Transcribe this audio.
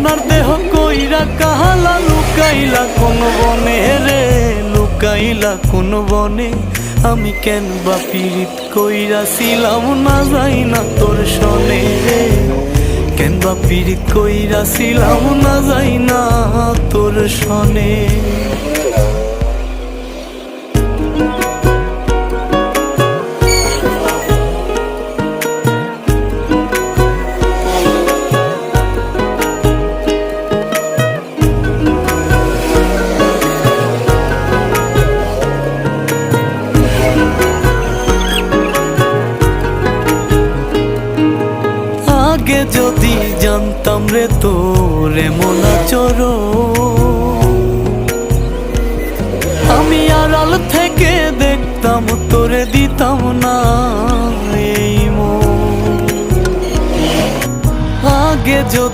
সোনার দেহ কইরা কাহালা লুকাইলা কোন বনে রে, লুকাইলা কোন বনে। আমি কেন বা পীড়িত কইরাছিলাম না যাই না তোর সনে রে, কেন বা পীড়িত কইরাছিলাম না যাই না তোর সনে। আগে যদি জানতাম রে তোর এমন আচরণ, আমি আড়াল থেকে দেখতাম তোরে দিতাম না এই মন। আগে যদি